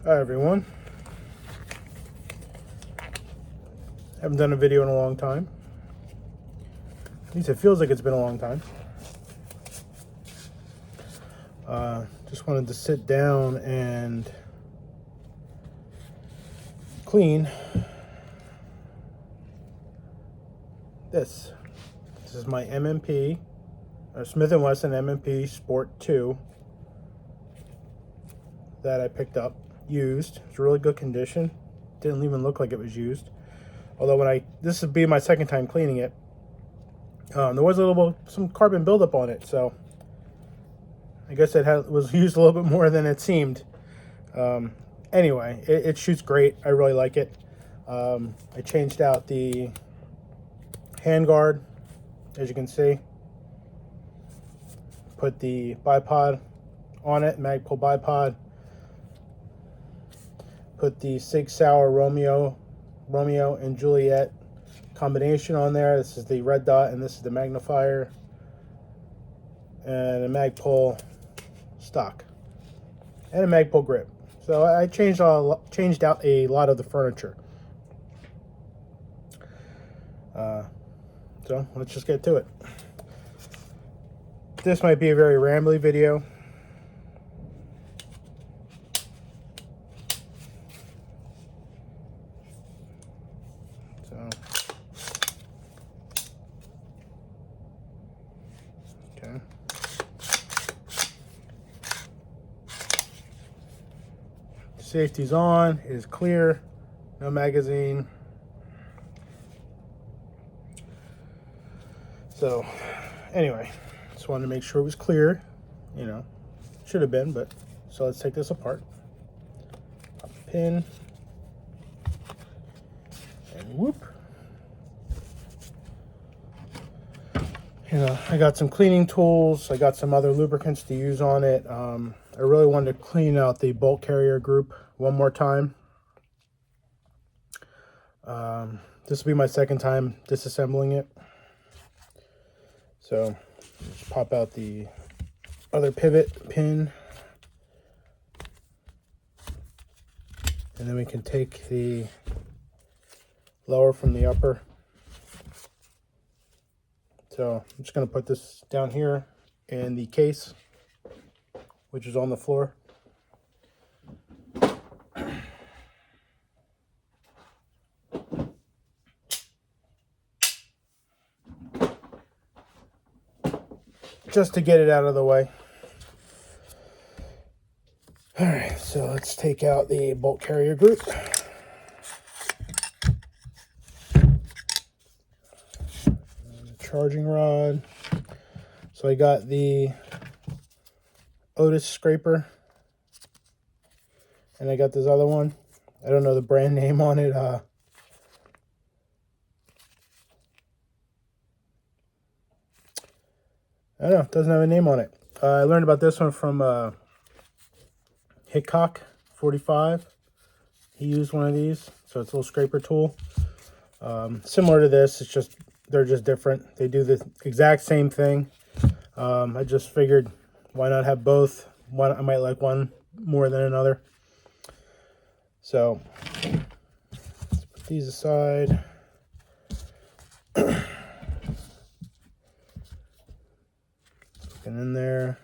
Hi everyone. Haven't done a video in a long time. At least it feels like it's been a long time. Just wanted to sit down and clean this. This is my M&P, Smith & Wesson M&P Sport 2 that I picked up, used. It's really good condition. Didn't even look like it was used. Although this would be my second time cleaning it. There was some carbon buildup on it, so I guess it was used a little bit more than it seemed. Anyway, it shoots great. I really like it. I changed out the handguard, as you can see. Put the bipod on it, Magpul bipod. Put the Sig Sauer Romeo and Juliet combination on there. This is the red dot and this is the magnifier, and a Magpul stock and a Magpul grip. So I changed out a lot of the furniture. So let's just get to it. This might be a very rambly video. Okay. Safety's on, it is clear, no magazine. So anyway, just wanted to make sure it was clear, should have been, but so let's take this apart. Pop a pin and whoop. I got some cleaning tools. I got some other lubricants to use on it. I really wanted to clean out the bolt carrier group one more time. This will be my second time disassembling it. So just pop out the other pivot pin. And then we can take the lower from the upper. So I'm just going to put this down here in the case, which is on the floor. Just to get it out of the way. All right, so let's take out the bolt carrier group. Charging rod. So I got the Otis scraper, and I got this other one. I don't know the brand name on it. I don't know, it doesn't have a name on it. I learned about this one from Hickok 45. He used one of these, so it's a little scraper tool. Similar to this, it's just they're just different. They do the exact same thing. I just figured, why not have both? I might like one more than another. So let's put these aside. Looking in there.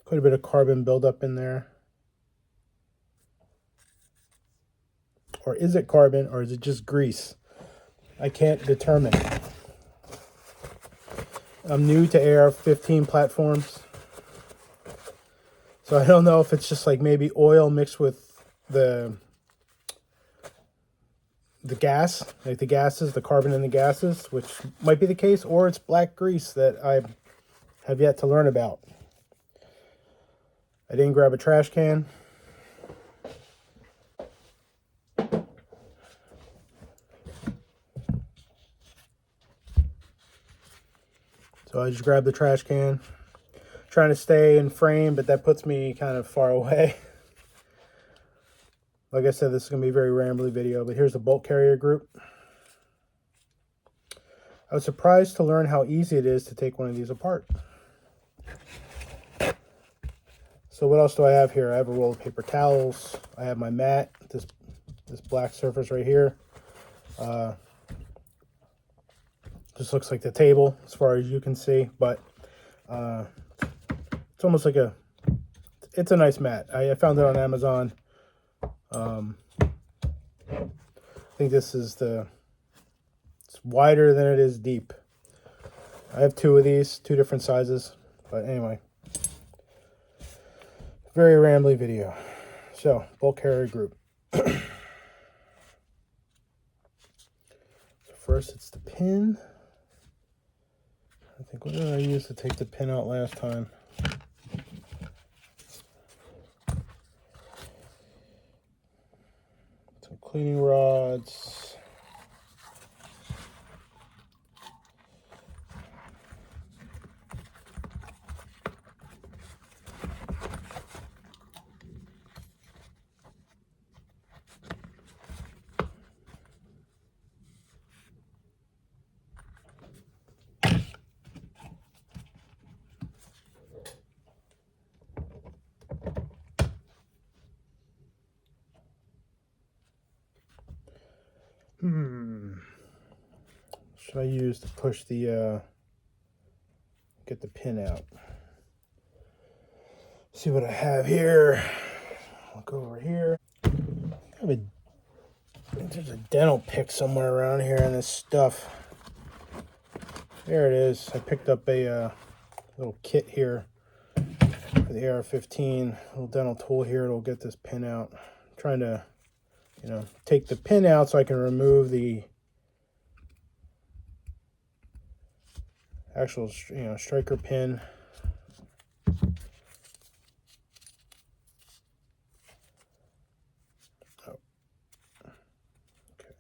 Quite a bit of carbon buildup in there. Or is it carbon, or is it just grease? I can't determine. I'm new to AR-15 platforms, so I don't know if it's just like maybe oil mixed with the gas, like the gases, the carbon in the gases, which might be the case, or it's black grease that I have yet to learn about. I didn't grab a trash can. So I just grabbed the trash can. Trying to stay in frame, but that puts me kind of far away. Like I said, this is going to be a very rambly video, but here's the bolt carrier group. I was surprised to learn how easy it is to take one of these apart. So what else do I have here? I have a roll of paper towels. I have my mat, this black surface right here. Just looks like the table as far as you can see, but it's almost like it's a nice mat. I found it on Amazon. I think this is it's wider than it is deep. I have two of these, two different sizes, but anyway. Very rambly video. So, bulk carrier group. So first it's the pin. I think, what did I use to take the pin out last time? Some cleaning rods. Should I use to push the get the pin out? See what I have here. Look over here. There's a dental pick somewhere around here in this stuff. There it is. I picked up a little kit here for the AR-15. Little dental tool here. It'll get this pin out. I'm trying to, take the pin out so I can remove the actual, striker pin. Oh. Okay.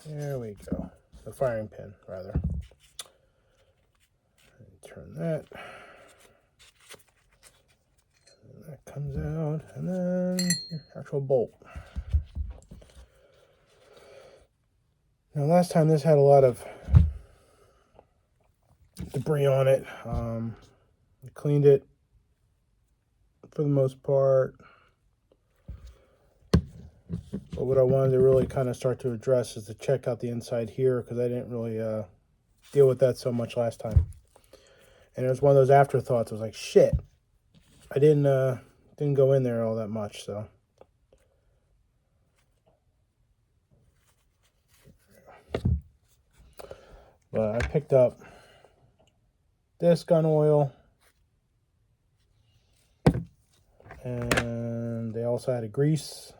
There we go. The firing pin, rather. Turn that. And that comes out, and then your actual bolt. Now, last time this had a lot of debris on it. I cleaned it for the most part. But what I wanted to really kind of start to address is to check out the inside here, because I didn't really deal with that so much last time. And it was one of those afterthoughts. I was like, shit, I didn't go in there all that much. So but I picked up this gun oil, and they also had a grease.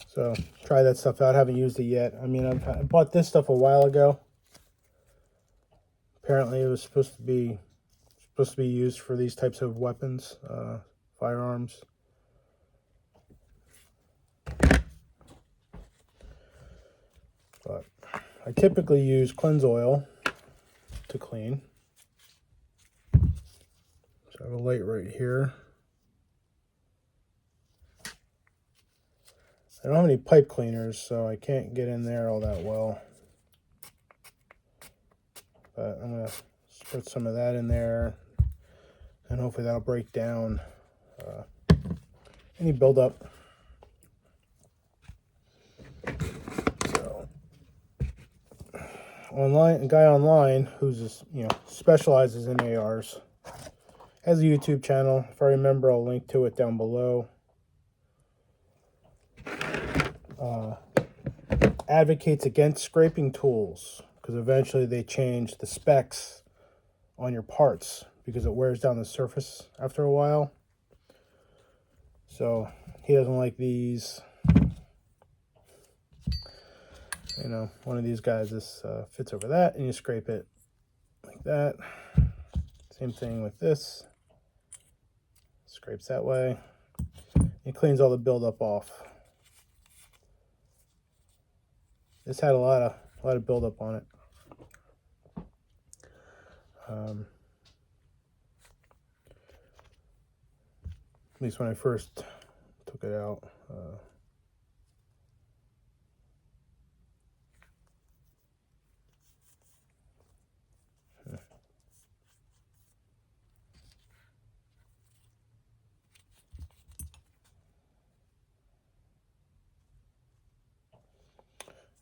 So try that stuff out. I haven't used it yet. I mean, I bought this stuff a while ago. Apparently it was supposed to be used for these types of weapons, firearms. But I typically use cleanse oil to clean. So I have a light right here. I don't have any pipe cleaners, so I can't get in there all that well. But I'm going to put some of that in there, and hopefully that'll break down any buildup. So, a guy online who's specializes in ARs has a YouTube channel. If I remember, I'll link to it down below. Advocates against scraping tools, because eventually they change the specs on your parts because it wears down the surface after a while. So he doesn't like these. One of these guys, this fits over that, and you scrape it like that. Same thing with this. Scrapes that way. It cleans all the buildup off. This had a lot of buildup on it. least when I first took it out.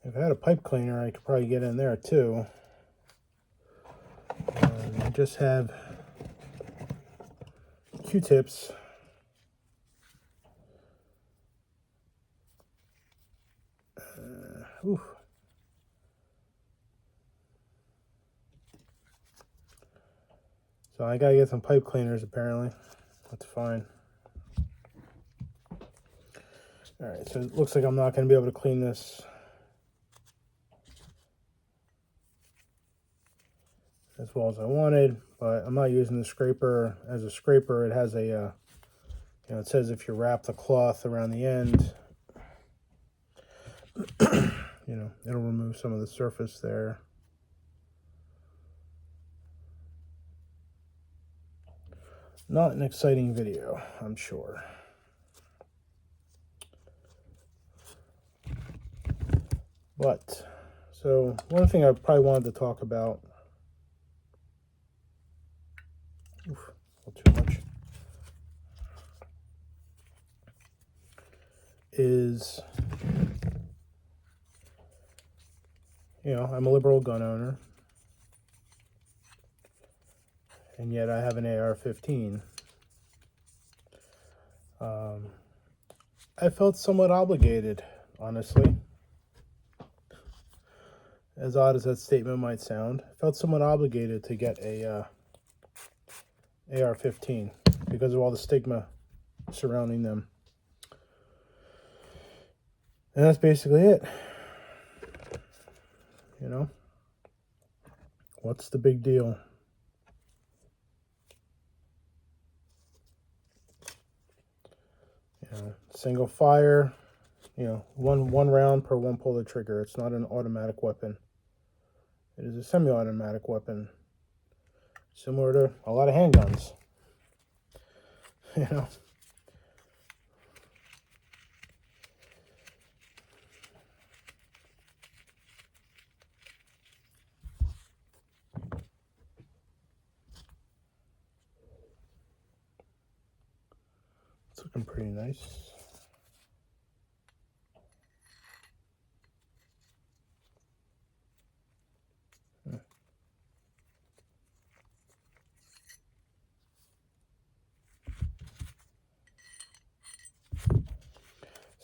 If I had a pipe cleaner, I could probably get in there too. I just have Q-tips. Oof. So I gotta get some pipe cleaners apparently. That's fine. Alright, so it looks like I'm not gonna be able to clean this as well as I wanted, but I'm not using the scraper as a scraper. It has a, you know, it says if you wrap the cloth around the end, you know, it'll remove some of the surface there. Not an exciting video, I'm sure. But, so one thing I probably wanted to talk about, oof, a little too much, is, you know, I'm a liberal gun owner, and yet I have an AR-15. I felt somewhat obligated, honestly. As odd as that statement might sound, I felt somewhat obligated to get a AR-15 because of all the stigma surrounding them. And that's basically it. You know? What's the big deal? You know, single fire, you know, one round per one pull of the trigger. It's not an automatic weapon. It is a semi-automatic weapon, similar to a lot of handguns. You know? It's looking pretty nice.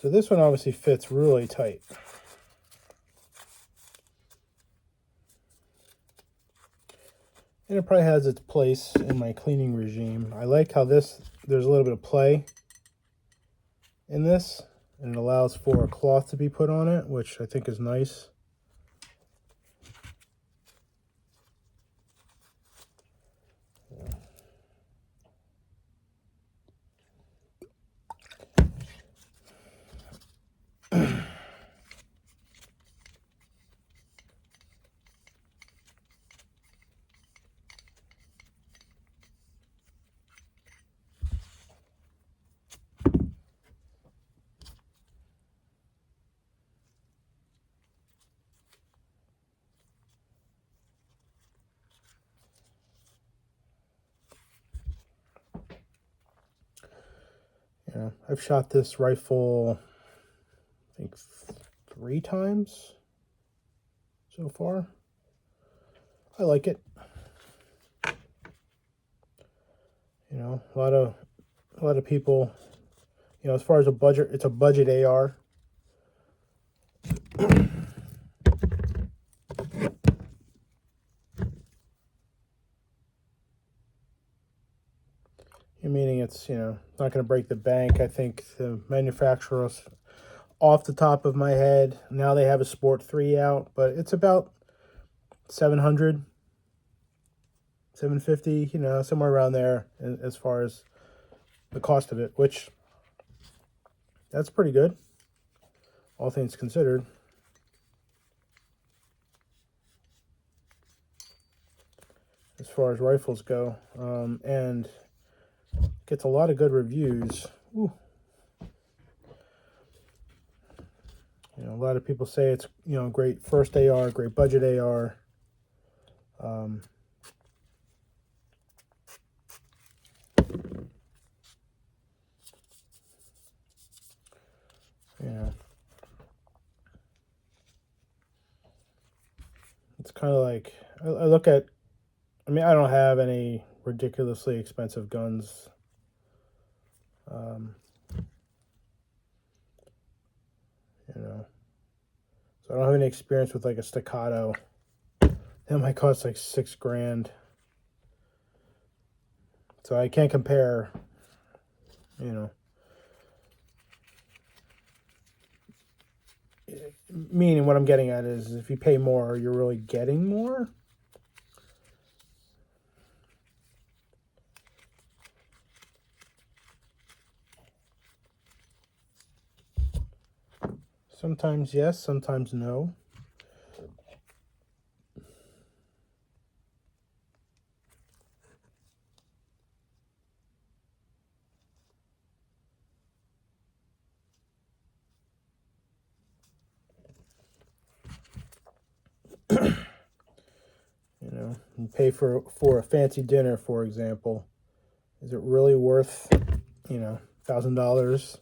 So this one obviously fits really tight. And it probably has its place in my cleaning regime. I like how there's a little bit of play in this, and it allows for a cloth to be put on it, which I think is nice. Yeah, I've shot this rifle, I think 3 times so far. I like it. You know, a lot of people, you know, as far as a budget, it's a budget AR. Meaning it's, you know, not going to break the bank. I think the manufacturers, off the top of my head, now they have a Sport 3 out, but it's about 700, 750, you know, somewhere around there as far as the cost of it, which that's pretty good, all things considered. As far as rifles go, and gets a lot of good reviews. Ooh. You know, a lot of people say it's, you know, great first AR, great budget AR. You know, it's kind of like, I look at, I mean, I don't have any ridiculously expensive guns. You know, so I don't have any experience with like a Staccato. That might cost like $6,000. So I can't compare, you know. Meaning what I'm getting at is if you pay more, you're really getting more. Sometimes yes, sometimes no. You know, you pay for a fancy dinner, for example. Is it really worth, you know, $1,000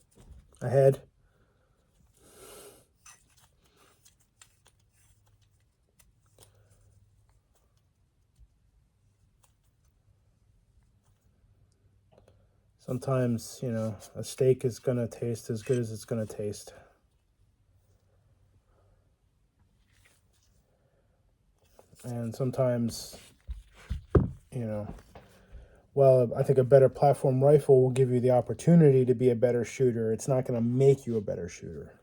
a head? Sometimes, you know, a steak is going to taste as good as it's going to taste. And sometimes, you know, well, I think a better platform rifle will give you the opportunity to be a better shooter. It's not going to make you a better shooter.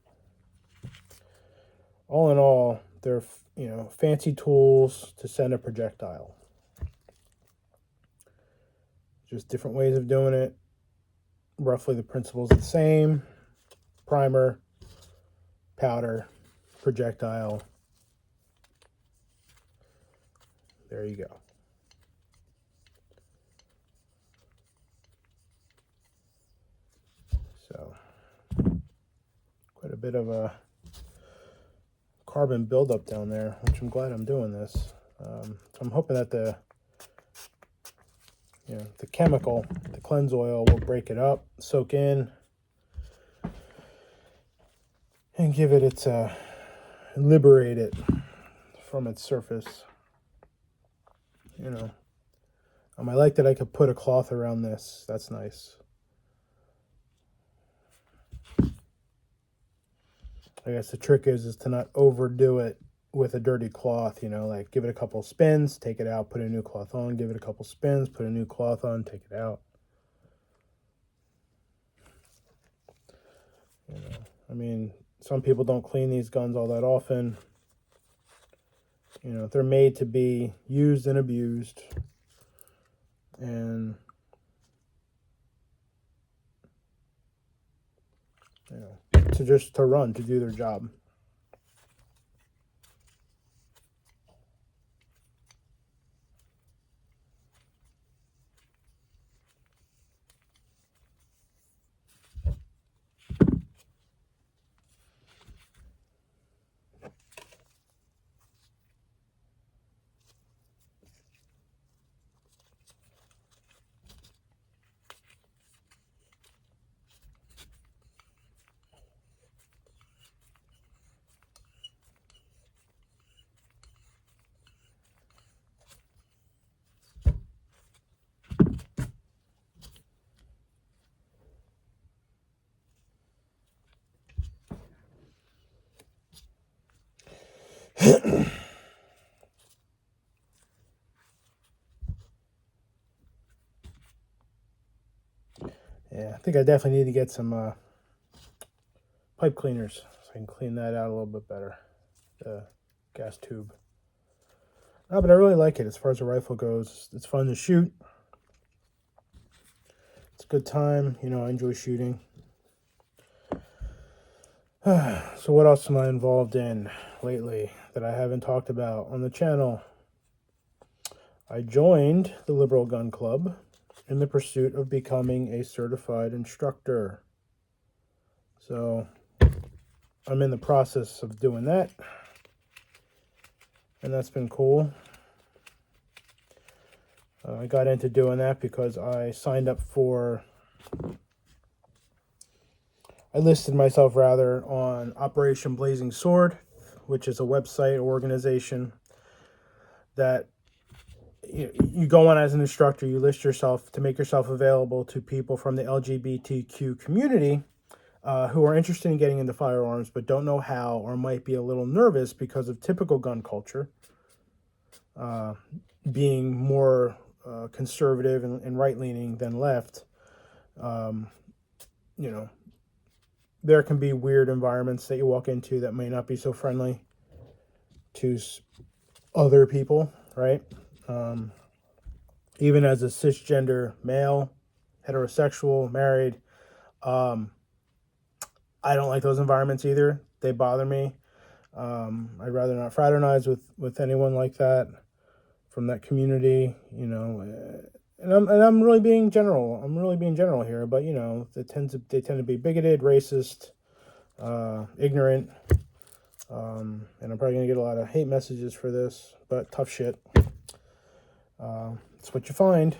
All in all, they're, you know, fancy tools to send a projectile. Just different ways of doing it. Roughly the principle's the same. Primer, powder, projectile. There you go. So, quite a bit of a carbon buildup down there, which I'm glad I'm doing this. So I'm hoping that the chemical, the cleanse oil, will break it up, soak in, and give it its, liberate it from its surface. You know, I like that I could put a cloth around this. That's nice. I guess the trick is to not overdo it with a dirty cloth, you know, like give it a couple spins, take it out, put a new cloth on, give it a couple spins, put a new cloth on, take it out. You know, I mean, some people don't clean these guns all that often. You know, they're made to be used and abused. And, you know, to run, to do their job. Yeah, I think I definitely need to get some pipe cleaners so I can clean that out a little bit better. The gas tube. No, but I really like it as far as the rifle goes. It's fun to shoot. It's a good time. You know, I enjoy shooting. So what else am I involved in lately that I haven't talked about on the channel? I joined the Liberal Gun Club. in the pursuit of becoming a certified instructor. So I'm in the process of doing that, and that's been cool. I got into doing that because I listed myself rather on Operation Blazing Sword, which is a website organization that you go on as an instructor. You list yourself to make yourself available to people from the LGBTQ community who are interested in getting into firearms but don't know how, or might be a little nervous because of typical gun culture, being more conservative and right-leaning than left. There can be weird environments that you walk into that may not be so friendly to other people, right? Even as a cisgender male, heterosexual, married, I don't like those environments either. They bother me. I'd rather not fraternize with anyone like that from that community, And I'm really being general. I'm really being general here, but they tend to be bigoted, racist, ignorant, and I'm probably gonna get a lot of hate messages for this, but tough shit. It's what you find.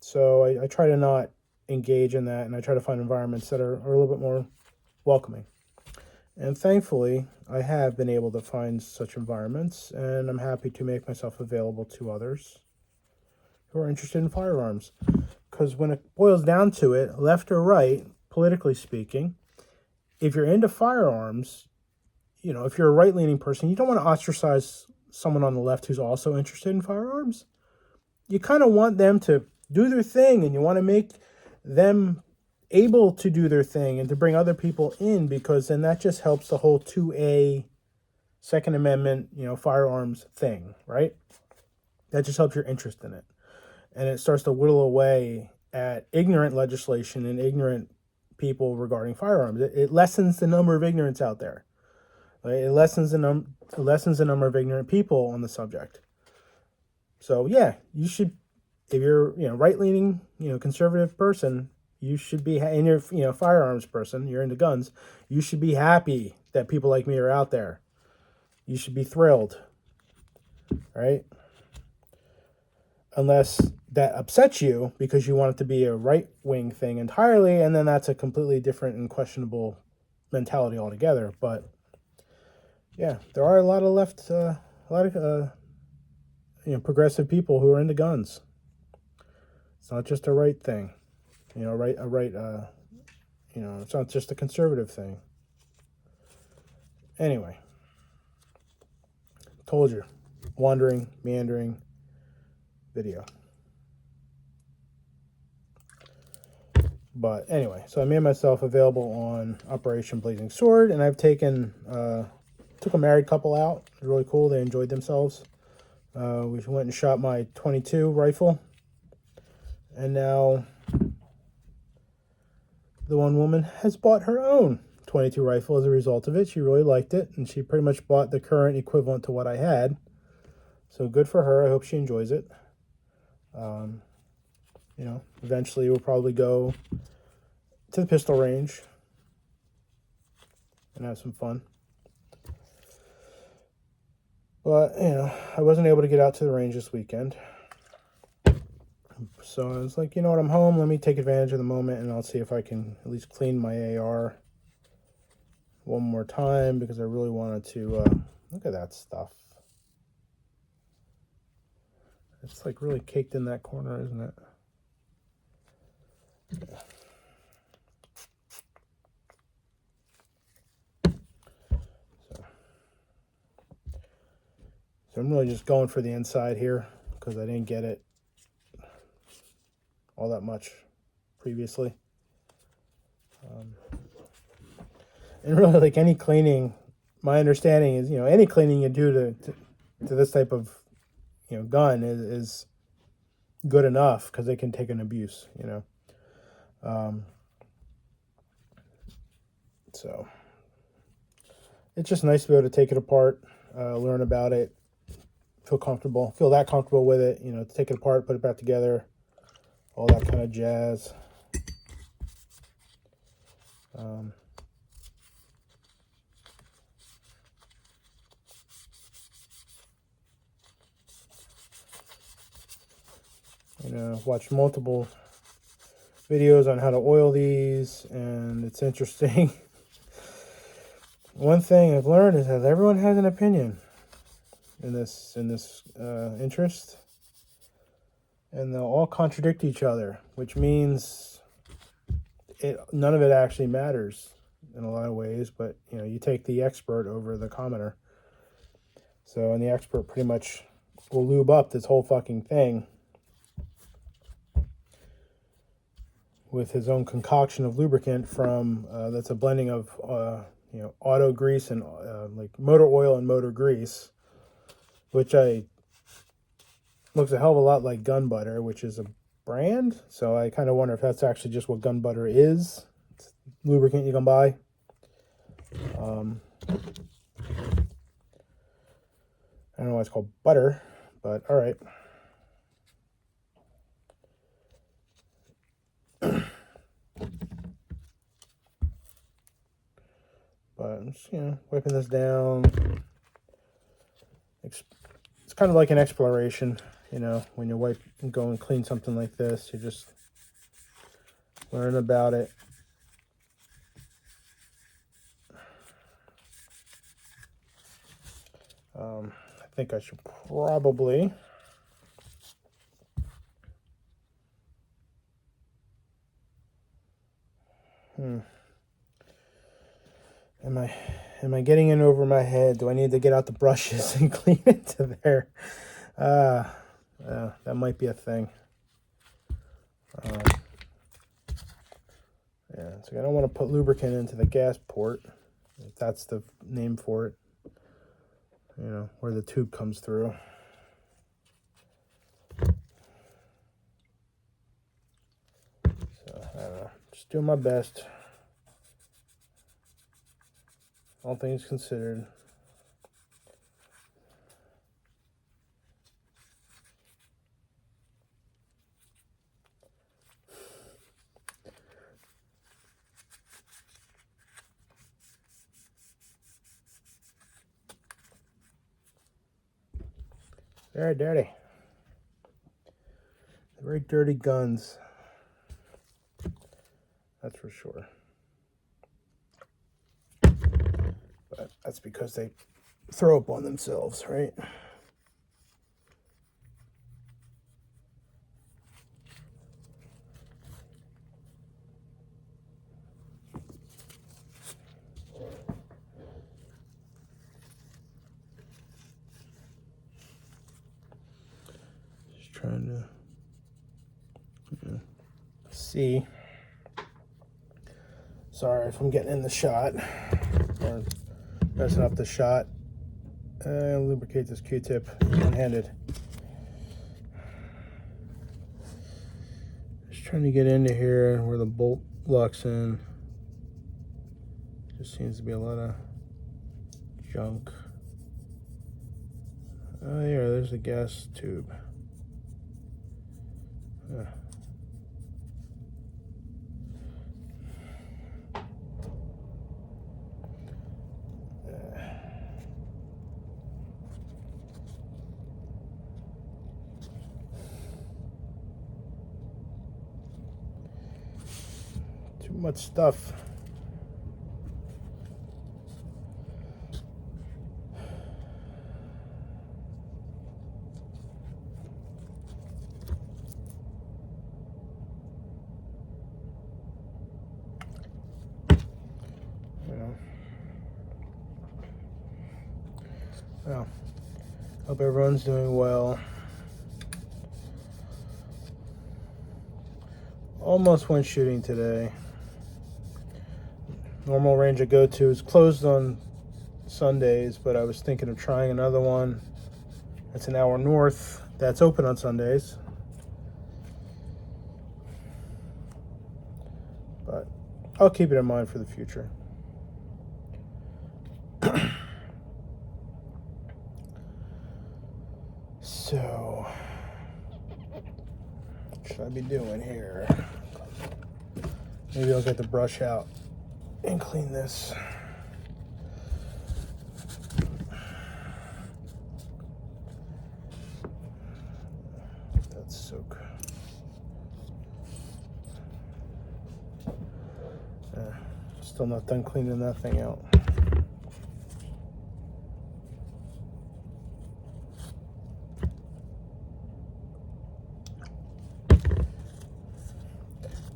So I try to not engage in that, and I try to find environments that are a little bit more welcoming. And thankfully, I have been able to find such environments, and I'm happy to make myself available to others who are interested in firearms. Because when it boils down to it, left or right, politically speaking, if you're into firearms, if you're a right-leaning person, you don't want to ostracize someone on the left who's also interested in firearms. You kind of want them to do their thing, and you want to make them able to do their thing and to bring other people in, because then that just helps the whole 2A Second Amendment, firearms thing, right? That just helps your interest in it. And it starts to whittle away at ignorant legislation and ignorant people regarding firearms. It lessens the number of ignorance out there. Right? It lessens the number of ignorant people on the subject. So yeah, you should, if you're right-leaning, conservative person, you should be, and you're firearms person, you're into guns, you should be happy that people like me are out there. You should be thrilled, right? Unless that upsets you because you want it to be a right-wing thing entirely, and then that's a completely different and questionable mentality altogether. But yeah, there are a lot of progressive people who are into guns. It's not just a right thing, it's not just a conservative thing. Anyway, told you, wandering, meandering video. But anyway, so I made myself available on Operation Blazing Sword, and I've took a married couple out. It was really cool. They enjoyed themselves. We went and shot my .22 rifle, and now the one woman has bought her own .22 rifle as a result of it. She really liked it, and she pretty much bought the current equivalent to what I had. So good for her. I hope she enjoys it. Eventually we'll probably go to the pistol range and have some fun. But, I wasn't able to get out to the range this weekend. So I was like, I'm home. Let me take advantage of the moment, and I'll see if I can at least clean my AR one more time, because I really wanted to look at that stuff. It's like really caked in that corner, isn't it? Yeah. So I'm really just going for the inside here because I didn't get it all that much previously. And really, like any cleaning, my understanding is, any cleaning you do to this type of, gun is good enough, because they can take an abuse, So it's just nice to be able to take it apart, learn about it, feel that comfortable with it, to take it apart, put it back together, all that kind of jazz. You know, I've watched multiple videos on how to oil these, and it's interesting. One thing I've learned is that everyone has an opinion in this interest, and they'll all contradict each other, which means none of it actually matters in a lot of ways. But you know, you take the expert over the commoner. So, and the expert pretty much will lube up this whole fucking thing with his own concoction of lubricant from that's a blending of you know, auto grease and like motor oil and motor grease, which looks a hell of a lot like gun butter, which is a brand. So I kind of wonder if that's actually just what gun butter is. It's lubricant you can buy. I don't know why it's called butter, but all right. But I'm just, you know, wiping this down. It's kind of like an exploration, you know, when you wipe and go and clean something like this, you just learn about it. I think I should probably Am I getting in over my head? Do I need to get out the brushes and clean it to there? That might be a thing. Yeah, so I don't want to put lubricant into the gas port, if that's the name for it. You know, where the tube comes through. So, I don't know. Just doing my best. All things considered. Very dirty. Very dirty guns. That's for sure. But that's because they throw up on themselves, right? Just trying to see. Sorry if I'm getting in the shot or messing up the shot. Lubricate this Q-tip one-handed. Just trying to get into here where the bolt locks in. Just seems to be a lot of junk. Oh, yeah, there's the gas tube. Too much stuff. Well, hope everyone's doing well. Almost went shooting today. Normal range I go to is closed on Sundays, but I was thinking of trying another one that's an hour north that's open on Sundays. But I'll keep it in mind for the future. So, should I be doing here? Maybe I'll get the brush out and clean this. That's soak. Still not done cleaning that thing out.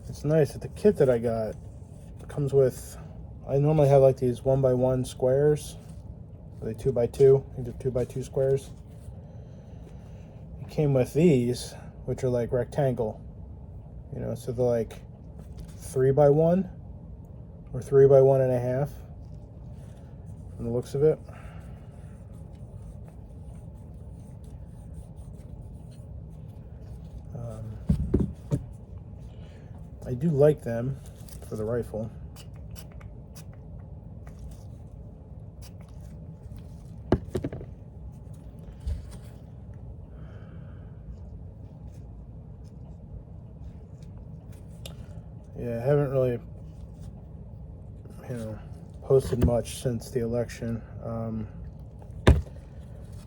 It's nice that the kit that I got comes with, I normally have like these 1x1 squares. Are they 2x2? I think they're 2x2 squares. It came with these, which are like rectangle, you know, so they're like 3x1 or 3x1.5 from the looks of it. I do like them for the rifle. Yeah, I haven't really, posted much since the election.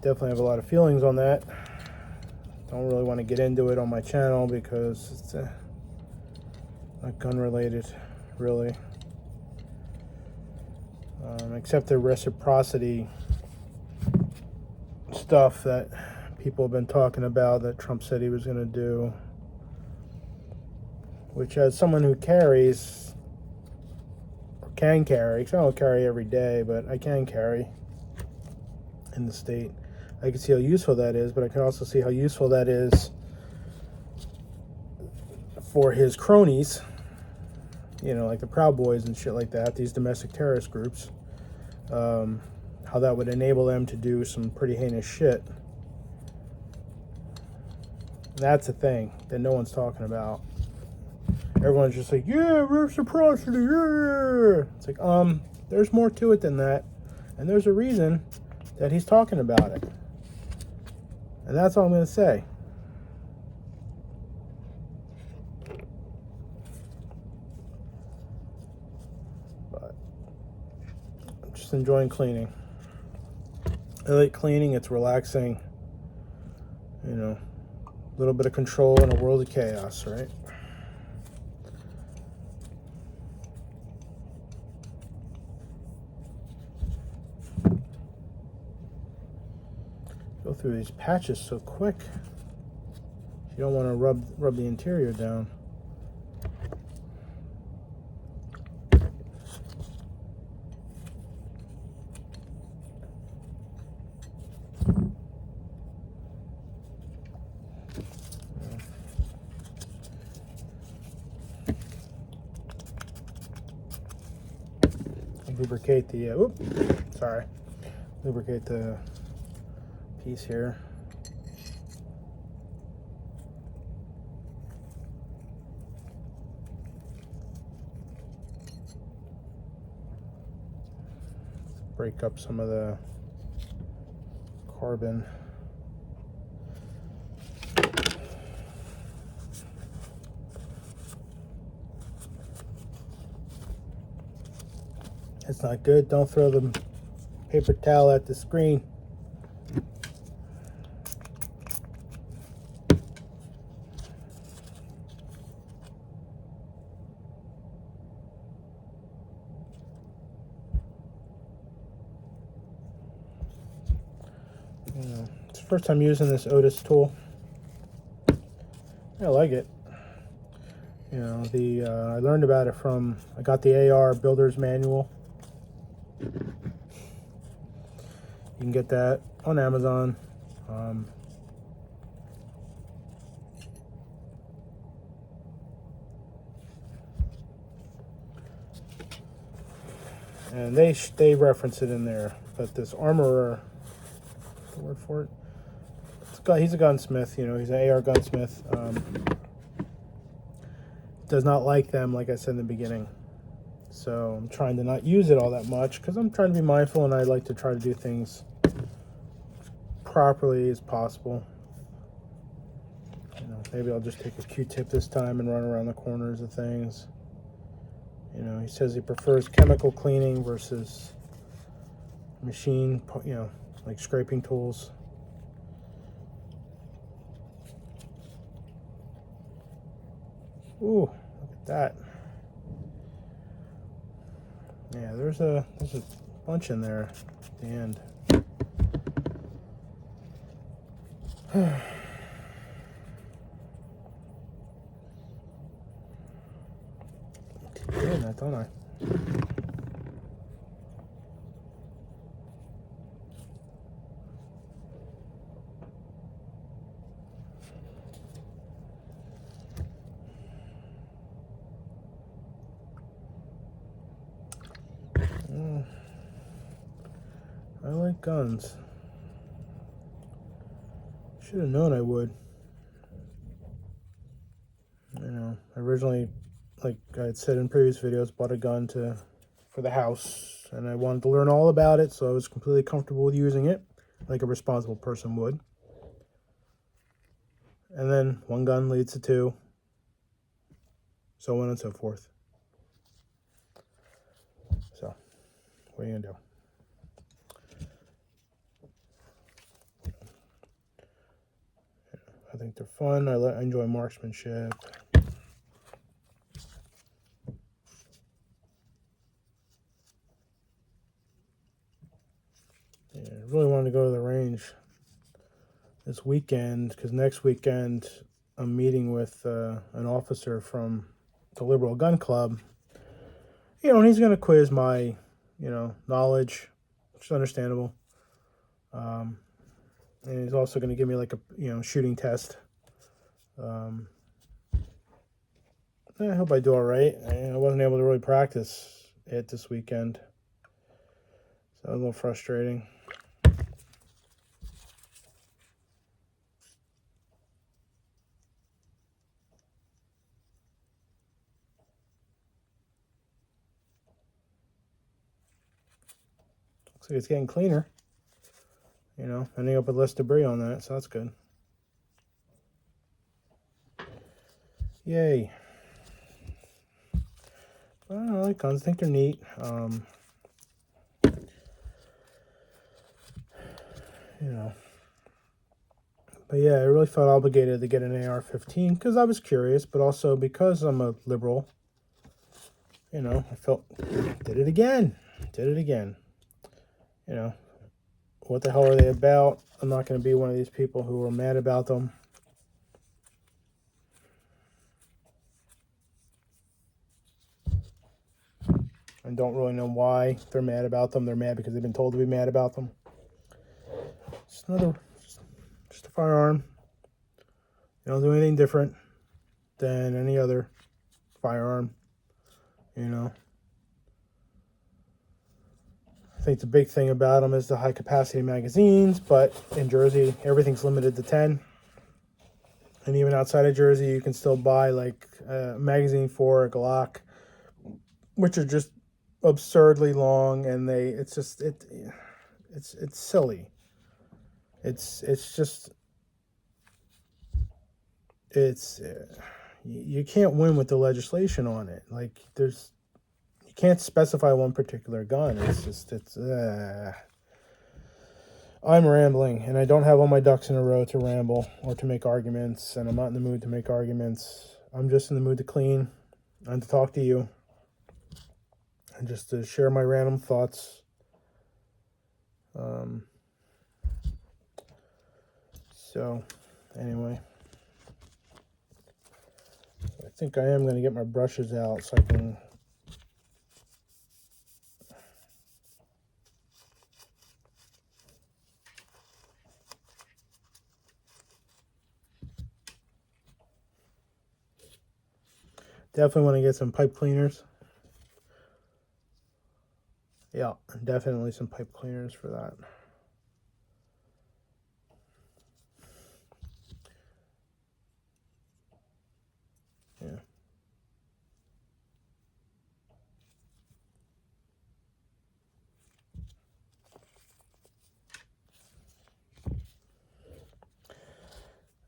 Definitely have a lot of feelings on that. Don't really want to get into it on my channel because it's not gun related, really. Except the reciprocity stuff that people have been talking about that Trump said he was going to do. Which, as someone who carries, or can carry, because I don't carry every day, but I can carry in the state, I can see how useful that is, but I can also see how useful that is for his cronies, you know, like the Proud Boys and shit like that, these domestic terrorist groups, how that would enable them to do some pretty heinous shit. That's a thing that no one's talking about. Everyone's just like, yeah, reciprocity, yeah. It's like, there's more to it than that. And there's a reason that he's talking about it. And that's all I'm going to say. But I'm just enjoying cleaning. I like cleaning. It's relaxing. You know, a little bit of control in a world of chaos, right? Go through these patches so quick. You don't want to rub the interior down. Lubricate the lubricate the piece here. Break up some of the carbon. It's not good. Don't throw the paper towel at the screen. It's the first time using this Otis tool. I like it. You know, I learned about it from, I got the AR Builder's Manual. You can get that on Amazon. And they reference it in there. But this Armorer, what's the word for it? He's a gunsmith, you know, he's an AR gunsmith. Does not like them, like I said in the beginning. So I'm trying to not use it all that much because I'm trying to be mindful and I like to try to do things as properly as possible. You know. Maybe I'll just take a Q-tip this time and run around the corners of things. You know, he says he prefers chemical cleaning versus machine, you know, like scraping tools. Ooh, look at that. Yeah, there's a bunch in there at the end. Keep doing that, don't I? I like guns. Should have known I would. You know, I originally, like I had said in previous videos, bought a gun for the house, and I wanted to learn all about it, so I was completely comfortable with using it, like a responsible person would. And then one gun leads to two, so on and so forth. So, what are you gonna do? I think they're fun. I enjoy marksmanship. Yeah, I really wanted to go to the range this weekend, because next weekend I'm meeting with an officer from the Liberal Gun Club. You know, and he's going to quiz my, you know, knowledge, which is understandable. And he's also going to give me like a, you know, shooting test. I hope I do all right. I wasn't able to really practice it this weekend, so it was a little frustrating. Looks like it's getting cleaner. You know, ending up with less debris on that, so that's good. Yay. I don't know, I like guns. I think they're neat. You know. But yeah, I really felt obligated to get an AR-15 because I was curious, but also because I'm a liberal. You know, I felt, did it again. You know, what the hell are they about? I'm not going to be one of these people who are mad about them. And don't really know why they're mad about them. They're mad because they've been told to be mad about them. Just a firearm. They don't do anything different than any other firearm, you know. I think the big thing about them is the high capacity magazines, but in Jersey, everything's limited to 10. And even outside of Jersey, you can still buy like a magazine for a Glock, which are just absurdly long, and it's silly. You can't win with the legislation on it. Like you can't specify one particular gun. I'm rambling, and I don't have all my ducks in a row to ramble or to make arguments, and I'm not in the mood to make arguments. I'm just in the mood to clean and to talk to you and just to share my random thoughts. So, anyway, I think I am going to get my brushes out so I can definitely want to get some pipe cleaners. Yeah, definitely some pipe cleaners for that. Yeah.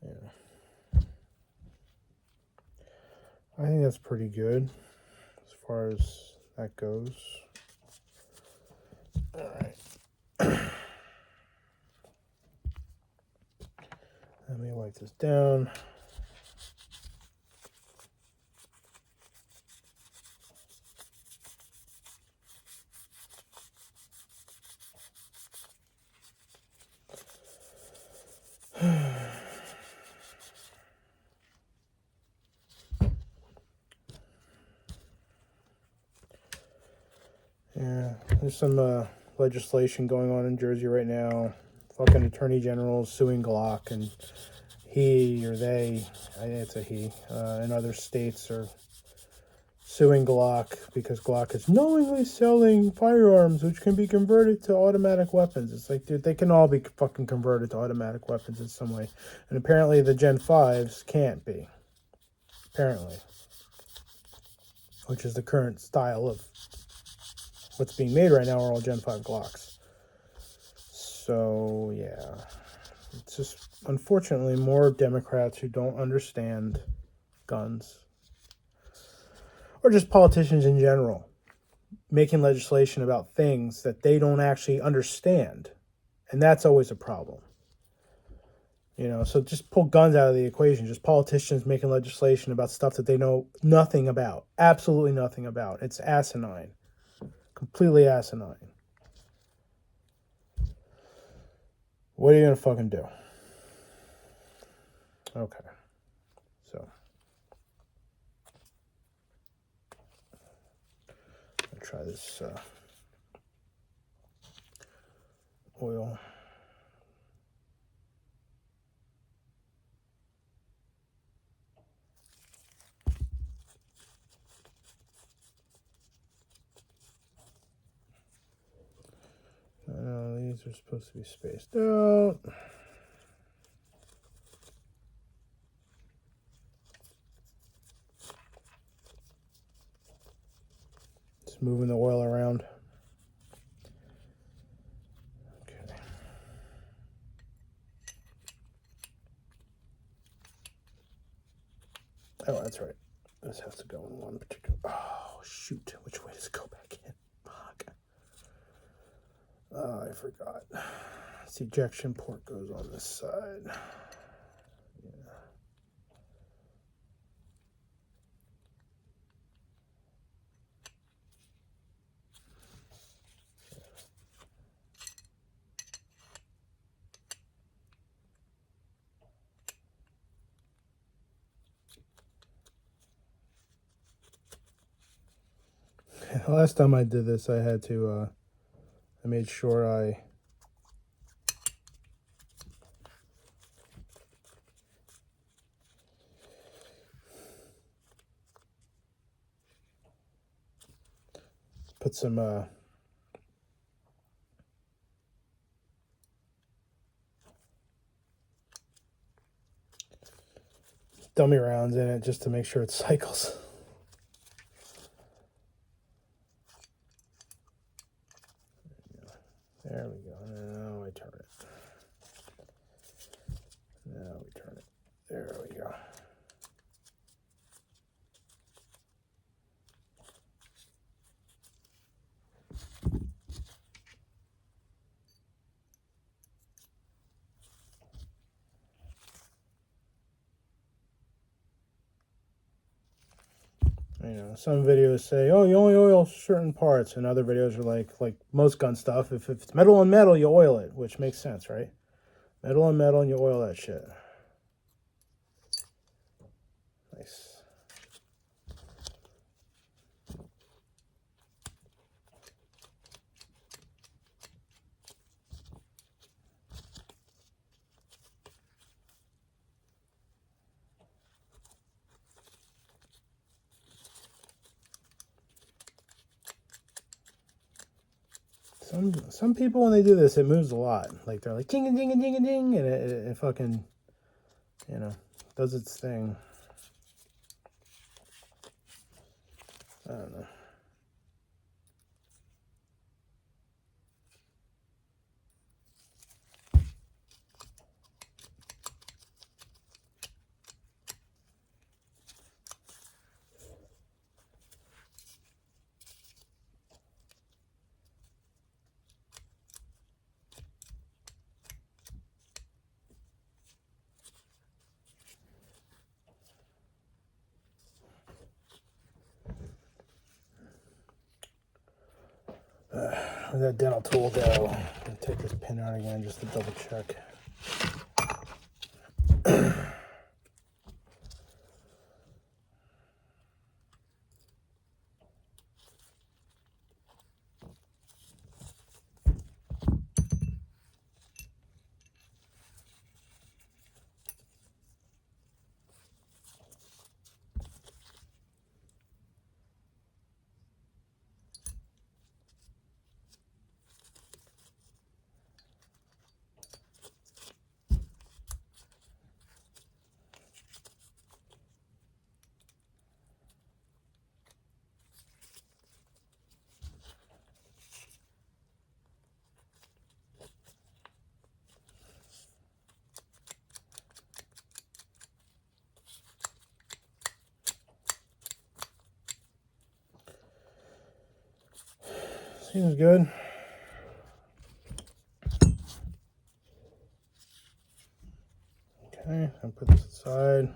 Yeah. I think that's pretty good as far as that goes. All right. Let me wipe this down. Yeah, there's some legislation going on in Jersey right now. Fucking attorney generals suing Glock, and he or they, I think it's a he, in other states are suing Glock because Glock is knowingly selling firearms which can be converted to automatic weapons. It's like, dude, they can all be fucking converted to automatic weapons in some way. And apparently the Gen 5s can't be. Apparently. Which is the current style of what's being made right now are all Gen 5 Glocks. So, yeah. It's just, unfortunately, more Democrats who don't understand guns. Or just politicians in general. Making legislation about things that they don't actually understand. And that's always a problem. You know, so just pull guns out of the equation. Just politicians making legislation about stuff that they know nothing about. Absolutely nothing about. It's asinine. Completely asinine. What are you going to fucking do? Okay. So. I'll try this oil. These are supposed to be spaced out. Just moving the oil around. Okay. Oh, that's right. This has to go in one particular. Oh, shoot. Which way does it go back in? Fuck. Oh, I forgot. This ejection port goes on this side. Yeah. The last time I did this, I had to, I made sure I put some, dummy rounds in it just to make sure it cycles. There we go. Now I turn it. Now we turn it. There we go. You know, some videos say, "Oh, you only oil certain parts," and other videos are like most gun stuff. If it's metal on metal, you oil it, which makes sense, right? Metal on metal, and you oil that shit. Nice. Some people when they do this, it moves a lot. Like they're like ding and ding and ding and ding, and it fucking, you know, does its thing. I don't know. Where'd that dental tool go? I'm gonna take this pin out again just to double check. Seems good. Okay, I'll put this aside.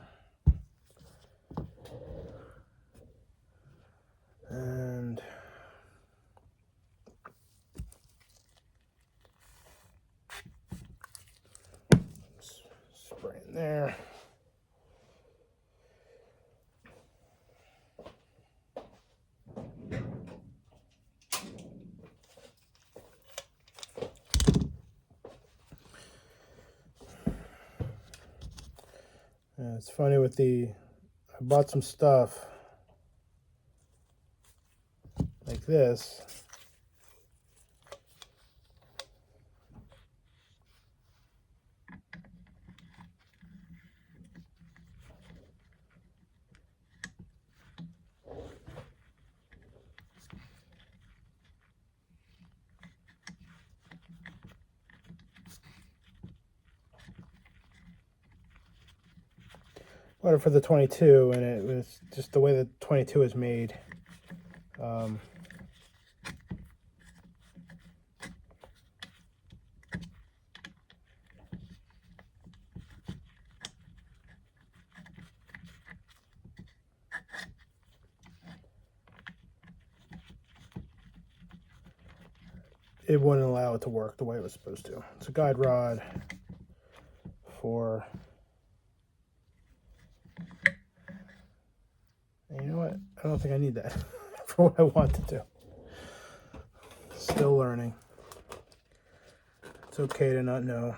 And spray in there. And it's funny with I bought some stuff like this. Bought it for the 22, and it was just the way the 22 is made. It wouldn't allow it to work the way it was supposed to. It's a guide rod for, and you know what? I don't think I need that for what I want to do. Still learning. It's okay to not know.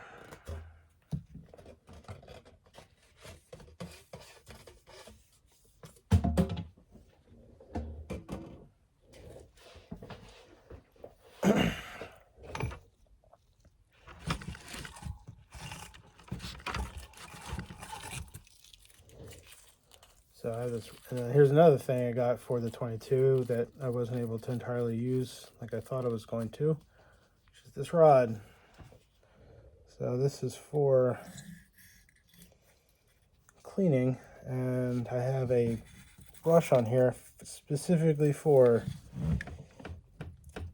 So I have this, and here's another thing I got for the 22 that I wasn't able to entirely use like I thought I was going to, which is this rod. So this is for cleaning, and I have a brush on here specifically for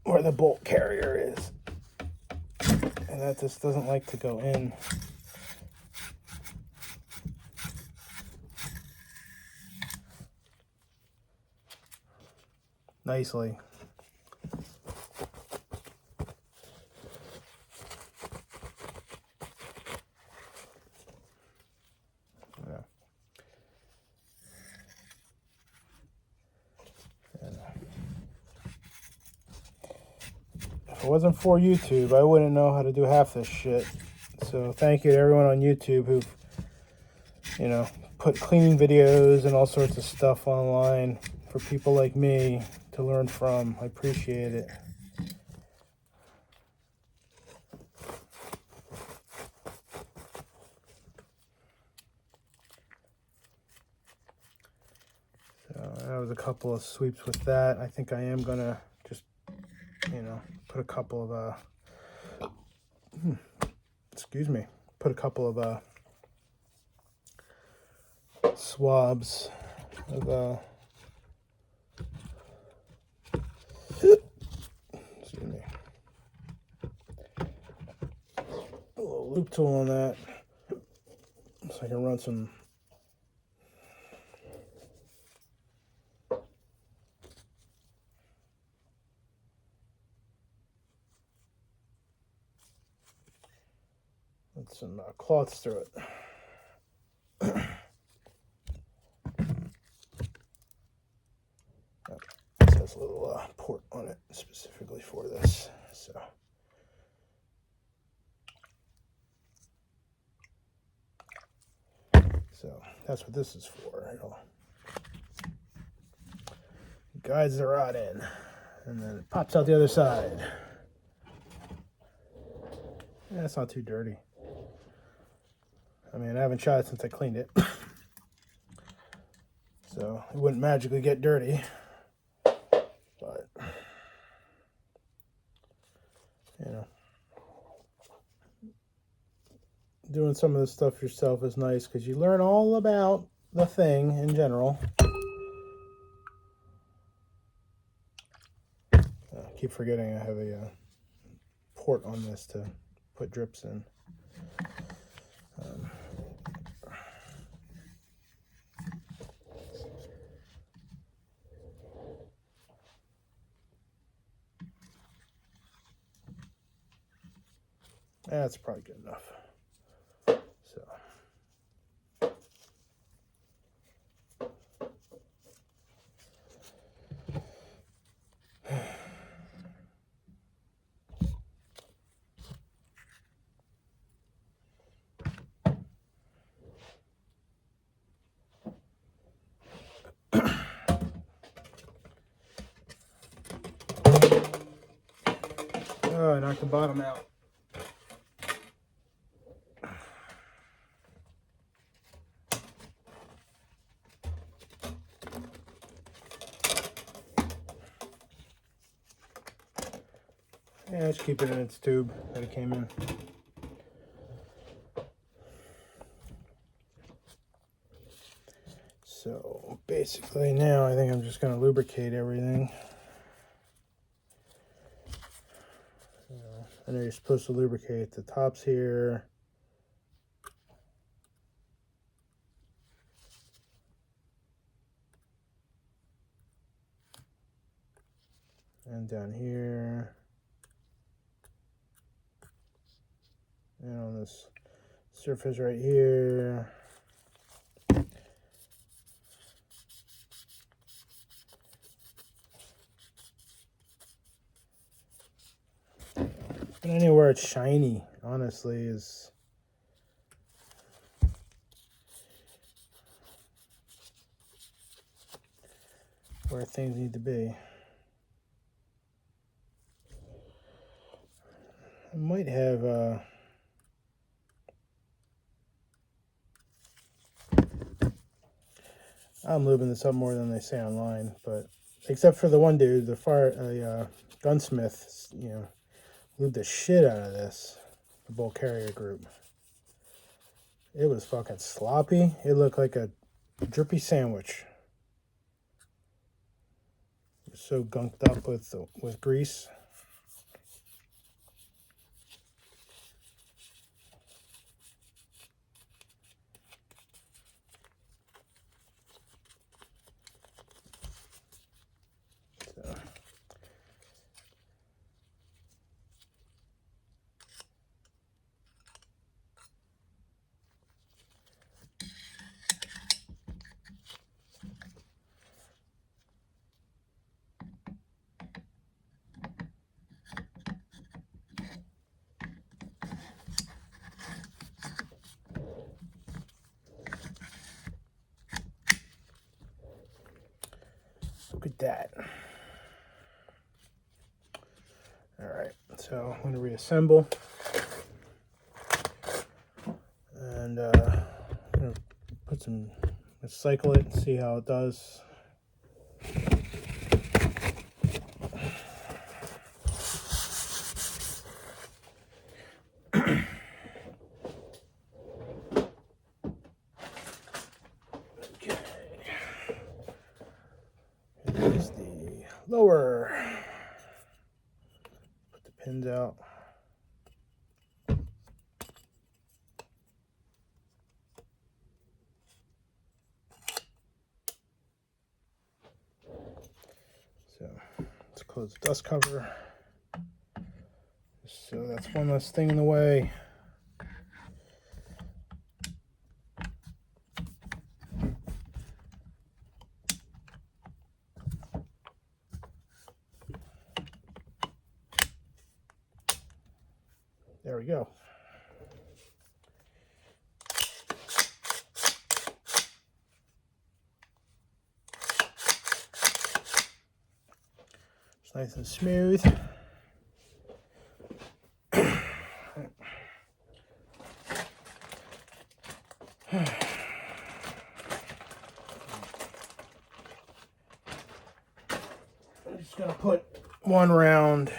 where the bolt carrier is, and that just doesn't like to go in. Nicely. Yeah. If it wasn't for YouTube, I wouldn't know how to do half this shit. So thank you to everyone on YouTube who've, you know, put cleaning videos and all sorts of stuff online for people like me to learn from. I appreciate it. So that was a couple of sweeps with that. I think I am gonna just, you know, put a couple of put a couple of swabs of excuse me, a little loop tool on that so I can run some some cloths through it. This has a little port on it specifically for this. So that's what this is for. It'll guides the rod in, and then it pops out the other side. Yeah, it's not too dirty. I mean, I haven't shot it since I cleaned it. So it wouldn't magically get dirty. But, you know, doing some of this stuff yourself is nice because you learn all about the thing in general. I keep forgetting I have a port on this to put drips in. That's probably good enough. So. Oh, I knocked the bottom out. Yeah, just keep it in its tube that it came in. So basically now I think I'm just going to lubricate everything. I know you're supposed to lubricate the tops here. And down here. And on this surface right here. And anywhere it's shiny, honestly, is where things need to be. I might have I'm lubing this up more than they say online, but except for the one dude, the gunsmith, you know, lubed the shit out of this, the Bull Carrier group. It was fucking sloppy. It looked like a drippy sandwich. It was so gunked up with grease. So. Look at that. Alright, so I'm going to reassemble. And I'm going to put some, let's cycle it and see how it does. Here's the lower. Put the pins out. So let's close the dust cover. So that's one less thing in the way. we go. It's nice and smooth. I'm just gonna put one round,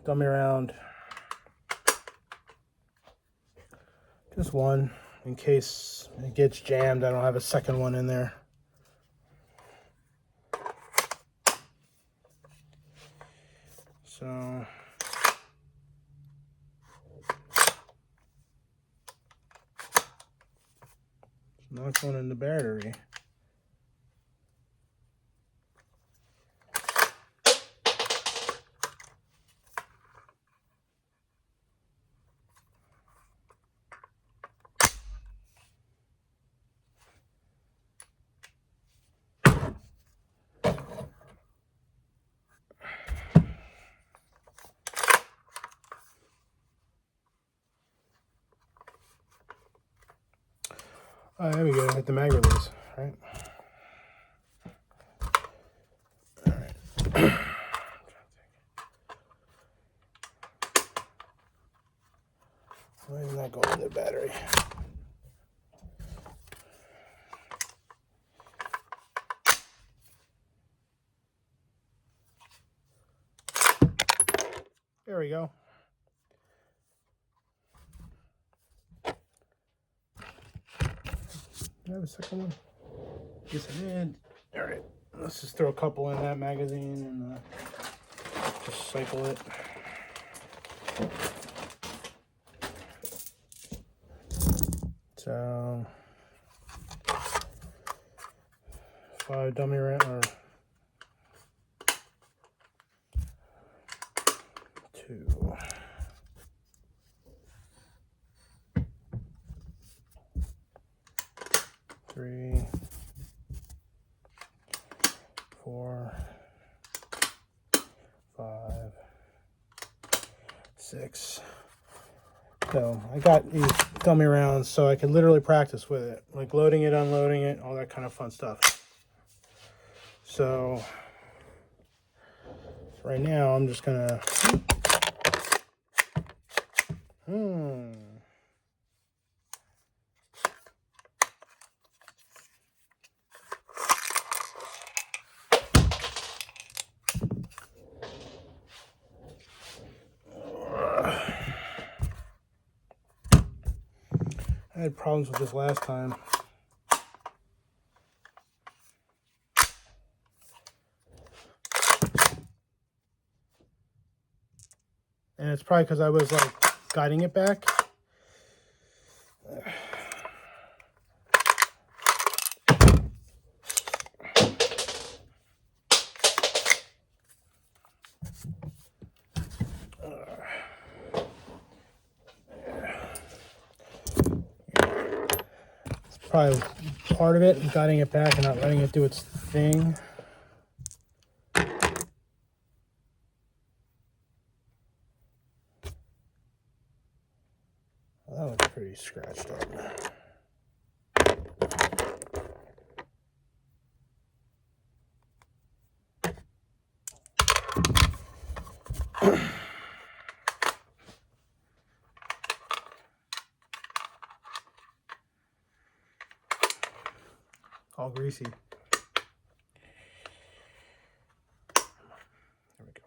dummy round, just one, in case it gets jammed. I don't have a second one in there. So it's not going in the battery. Oh, there we go. Hit the mag release, right? All right. Why isn't that going to the battery? There we go. Do I have a second one? Yes, I did. All right, let's just throw a couple in that magazine and just cycle it. So 5 dummy round or 2. 3, 4, 5, 6. So I got these dummy rounds so I can literally practice with it, like loading it, unloading it, all that kind of fun stuff. So right now I'm just gonna I had problems with this last time. And it's probably because I was like guiding it back. Probably part of it, guiding it back and not letting it do its thing. That was pretty scratched up. All greasy. There we go.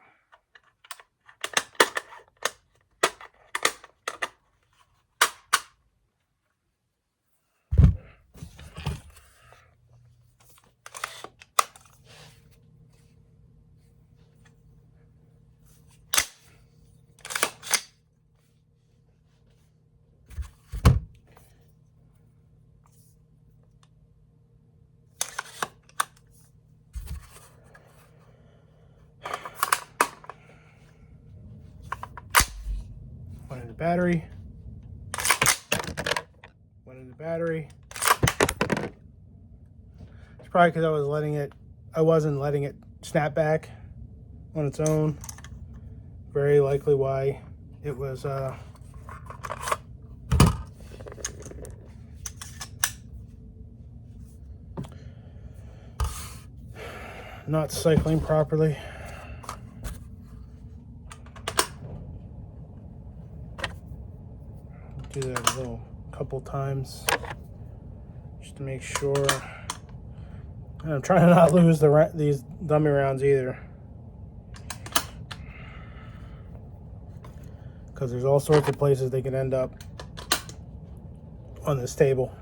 One in the battery. One in the battery. It's probably because I wasn't letting it snap back on its own. Very likely why it was not cycling properly. Do that a couple times just to make sure. And I'm trying to not lose these dummy rounds either, because there's all sorts of places they can end up on this table.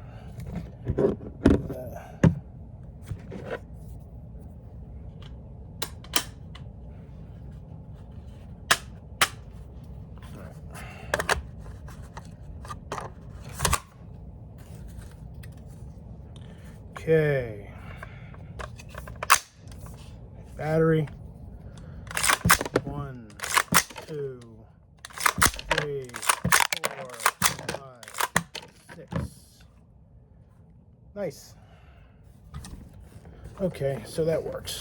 Okay. Battery. 1, 2, 3, 4, 5, 6. Nice. Okay, so that works.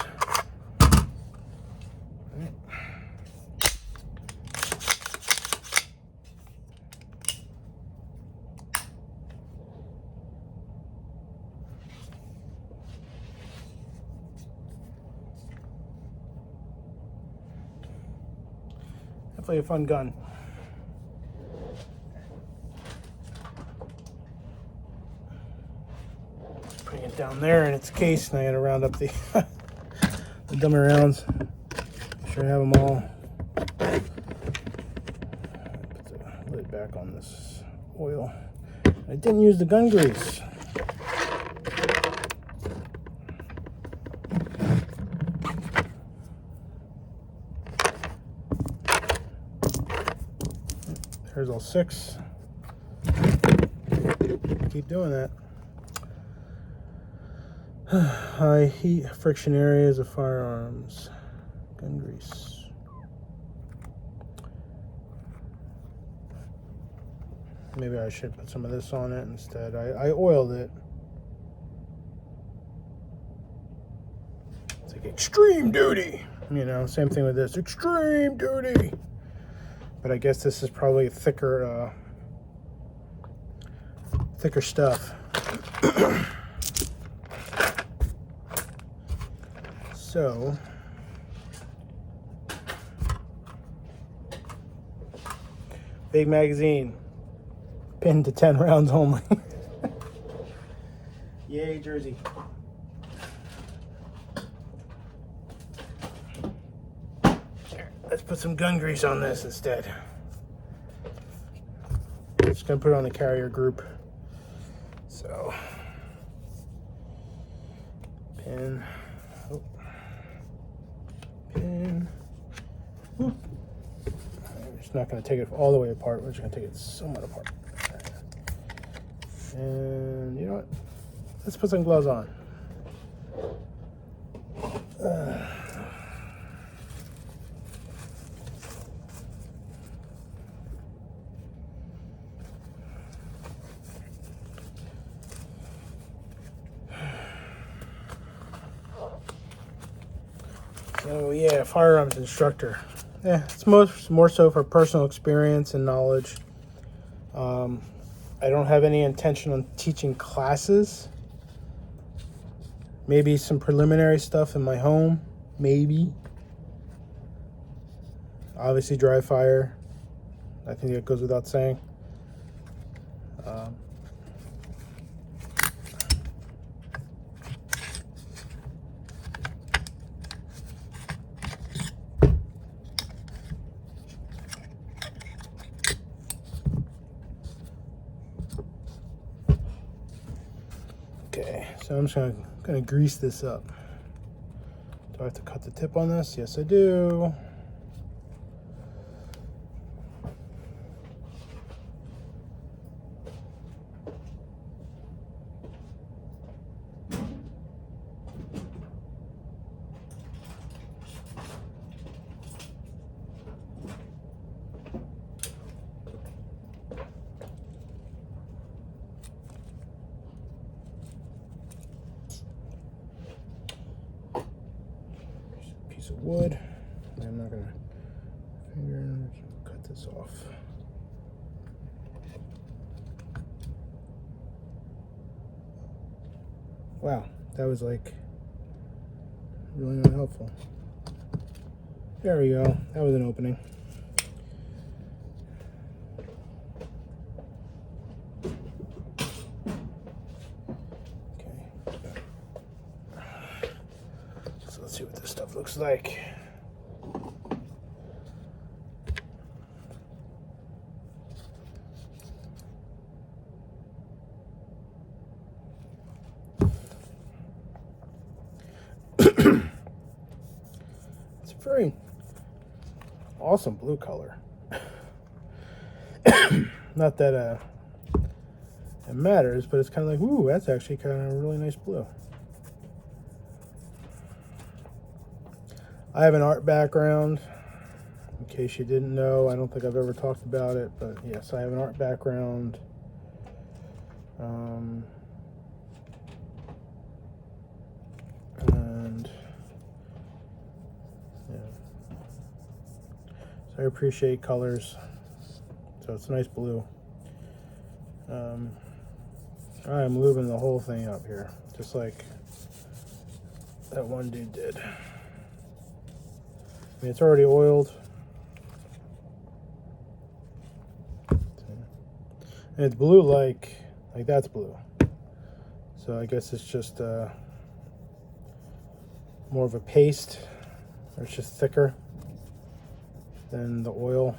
Definitely a fun gun. Putting it down there in its case, and I gotta round up the, the dummy rounds. Make sure I have them all. Put the lid back on this oil. I didn't use the gun grease. There's all 6. Keep doing that. High heat friction areas of firearms. Gun grease. Maybe I should put some of this on it instead. I oiled it. It's like extreme duty. You know, same thing with this. Extreme duty. But I guess this is probably thicker stuff. So big magazine, pinned to 10 rounds only. Yay, Jersey. Let's put some gun grease on this instead. Just gonna put it on the carrier group. So, pin, oh, pin. Whoop. We're just not gonna take it all the way apart. We're just gonna take it somewhat apart. And you know what? Let's put some gloves on. So yeah, firearms instructor. Yeah, it's more so for personal experience and knowledge. I don't have any intention on teaching classes. Maybe some preliminary stuff in my home, maybe. Obviously dry fire. I think that goes without saying. Okay, so I'm just gonna grease this up. Do I have to cut the tip on this? Yes, I do. Piece of wood. I'm not gonna cut this off. Wow, that was like Really not helpful. There we go. That was an opening. Okay. So let's see what this stuff looks like. It's a very awesome blue color. Not that it matters, but it's kind of like, ooh, that's actually kind of a really nice blue. I have an art background. In case you didn't know, I don't think I've ever talked about it, but yes, I have an art background. And yeah, so I appreciate colors. So it's a nice blue. I'm lubing the whole thing up here, just like that one dude did. I mean, it's already oiled. And it's blue like that's blue. So I guess it's just more of a paste, or it's just thicker than the oil.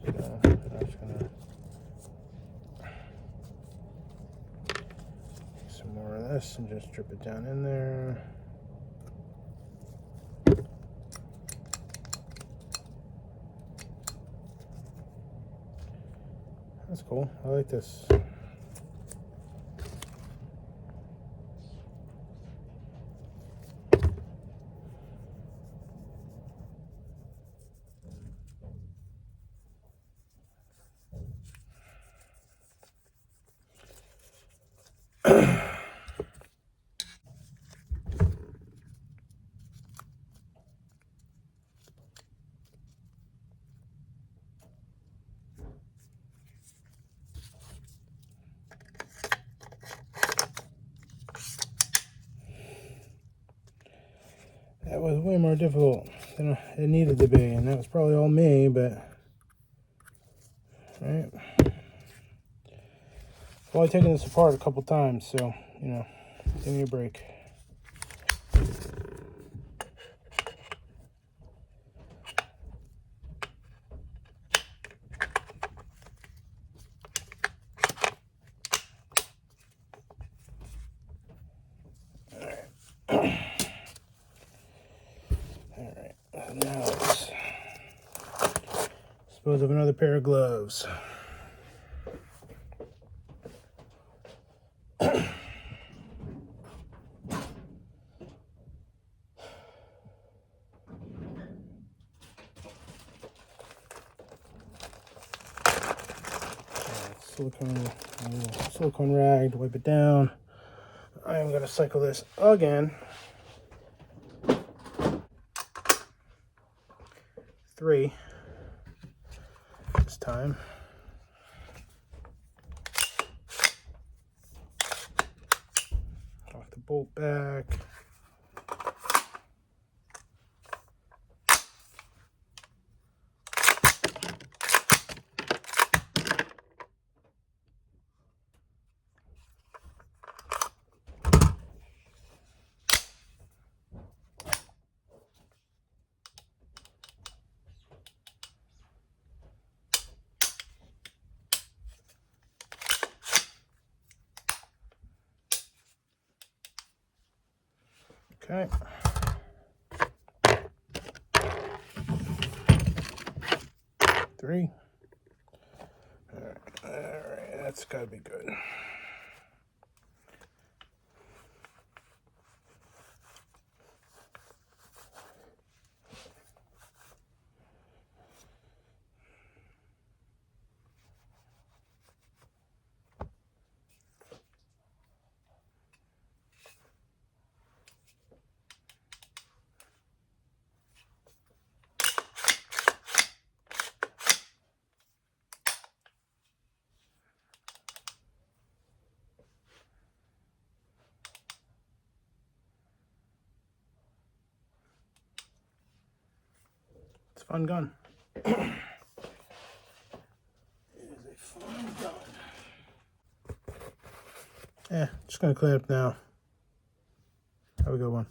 So I'm just gonna take some more of this and just drip it down in there. That's cool. I like this. That was way more difficult than it needed to be, and that was probably all me, but right. I've only taken this apart a couple times, so you know, give me a break. Alright, now let's dispose of another pair of gloves. Silicone rag to wipe it down. I am going to cycle this again. 3 this time. Lock the bolt back. Okay. Three. All right, that's got to be good. fun gun. It is a fun gun. Just gonna clean up now. Have a good one.